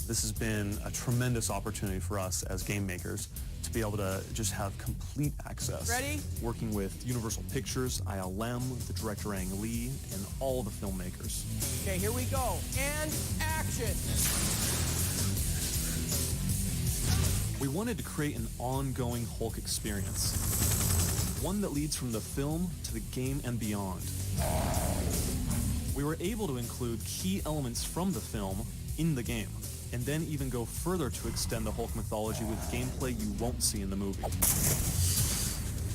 This has been a tremendous opportunity for us as game makers to be able to just have complete access. Ready? Working with Universal Pictures, ILM, the director Ang Lee, and all the filmmakers. Okay, here we go. And action. We wanted to create an ongoing Hulk experience, one that leads from the film to the game and beyond. We were able to include key elements from the film in the game, and then even go further to extend the Hulk mythology with gameplay you won't see in the movie.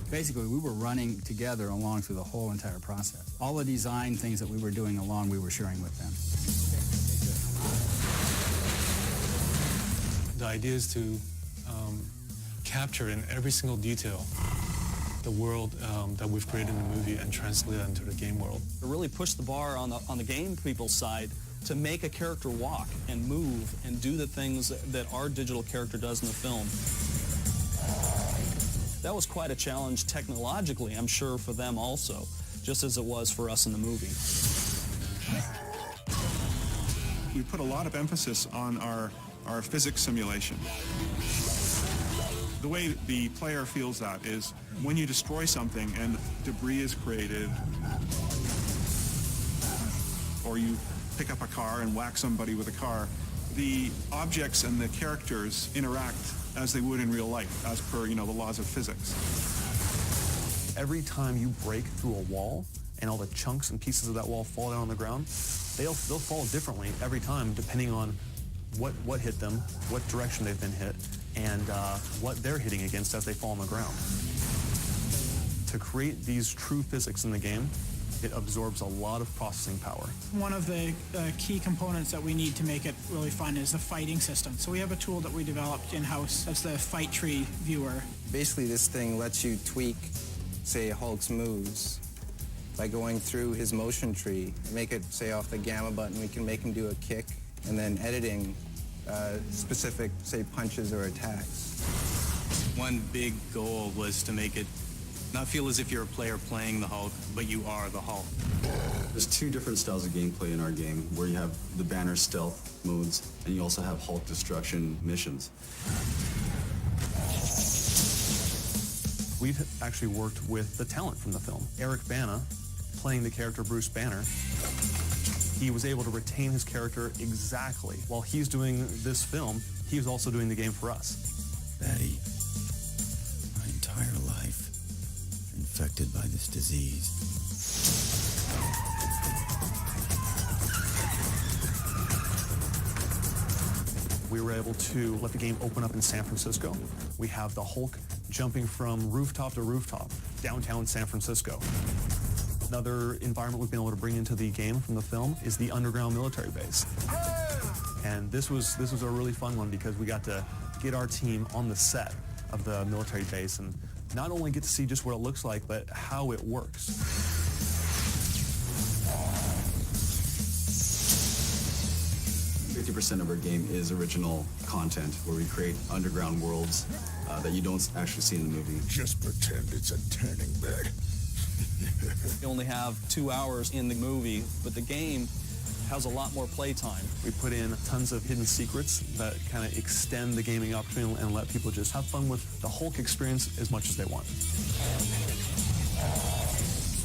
Basically, we were running together along through the whole entire process. All the design things that we were doing along, we were sharing with them. The idea is to capture in every single detail the world that we've created in the movie and translate it into the game world. To really push the bar on the game people's side to make a character walk and move and do the things that our digital character does in the film. That was quite a challenge technologically, I'm sure, for them also, just as it was for us in the movie. We put a lot of emphasis on our physics simulation. The way the player feels that is when you destroy something and debris is created, or you pick up a car and whack somebody with a car, the objects and the characters interact as they would in real life, as per, the laws of physics. Every time you break through a wall and all the chunks and pieces of that wall fall down on the ground, they'll fall differently every time depending on what hit them, what direction they've been hit, and what they're hitting against as they fall on the ground. To create these true physics in the game, it absorbs a lot of processing power. One of the key components that we need to make it really fun is the fighting system. So we have a tool that we developed in-house. That's the Fight Tree Viewer. Basically, this thing lets you tweak, say, Hulk's moves by going through his motion tree. Make it, say, off the gamma button, we can make him do a kick, and then editing specific, say, punches or attacks. One big goal was to make it not feel as if you're a player playing the Hulk, but you are the Hulk. There's two different styles of gameplay in our game, where you have the banner stealth modes, and you also have Hulk destruction missions. We've actually worked with the talent from the film. Eric Bana, playing the character Bruce Banner, he was able to retain his character exactly. While he's doing this film, he was also doing the game for us. Betty, my entire life infected by this disease. We were able to let the game open up in San Francisco. We have the Hulk jumping from rooftop to rooftop, downtown San Francisco. Another environment we've been able to bring into the game from the film is the underground military base. And this was a really fun one because we got to get our team on the set of the military base and not only get to see just what it looks like, but how it works. 50% of our game is original content, where we create underground worlds that you don't actually see in the movie. Just pretend it's a tanning bed. You only have 2 hours in the movie, but the game has a lot more playtime. We put in tons of hidden secrets that kind of extend the gaming opportunity and let people just have fun with the Hulk experience as much as they want.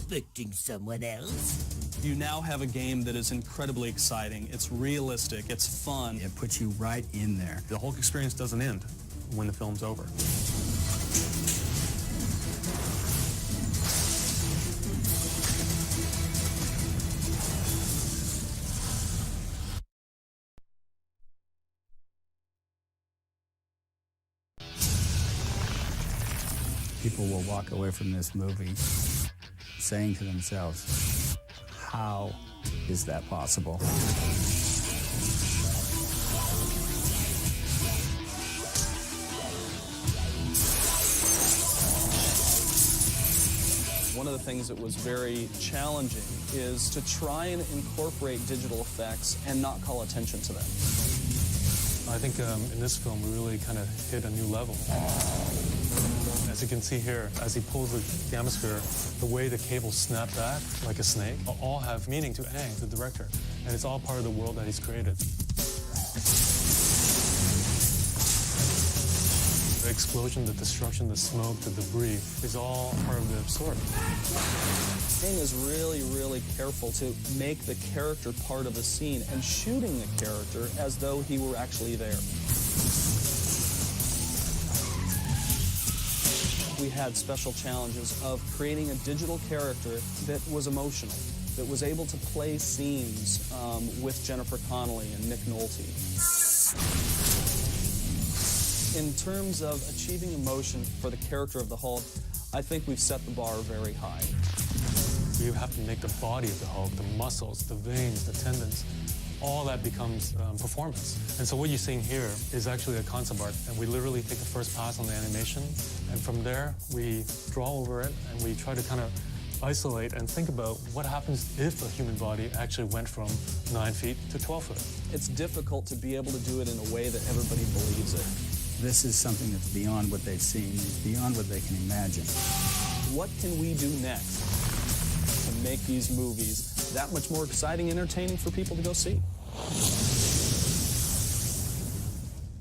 Expecting someone else? You now have a game that is incredibly exciting. It's realistic. It's fun. It puts you right in there. The Hulk experience doesn't end when the film's over. People will walk away from this movie saying to themselves, how is that possible? One of the things that was very challenging is to try and incorporate digital effects and not call attention to them. I think in this film, we really kind of hit a new level. As you can see here, as he pulls the gamma sphere, the way the cables snap back like a snake all have meaning to Ang, the director, and it's all part of the world that he's created. The explosion, the destruction, the smoke, the debris is all part of the story. King is really, really careful to make the character part of the scene and shooting the character as though he were actually there. We had special challenges of creating a digital character that was emotional, that was able to play scenes with Jennifer Connelly and Nick Nolte. In terms of achieving emotion for the character of the Hulk, I think we've set the bar very high. You have to make the body of the Hulk, the muscles, the veins, the tendons, all that becomes performance. And so what you're seeing here is actually a concept art, and we literally take the first pass on the animation, and from there we draw over it, and we try to kind of isolate and think about what happens if a human body actually went from 9 feet to 12 foot. It's difficult to be able to do it in a way that everybody believes it. This is something that's beyond what they've seen, beyond what they can imagine. What can we do next to make these movies that much more exciting and entertaining for people to go see?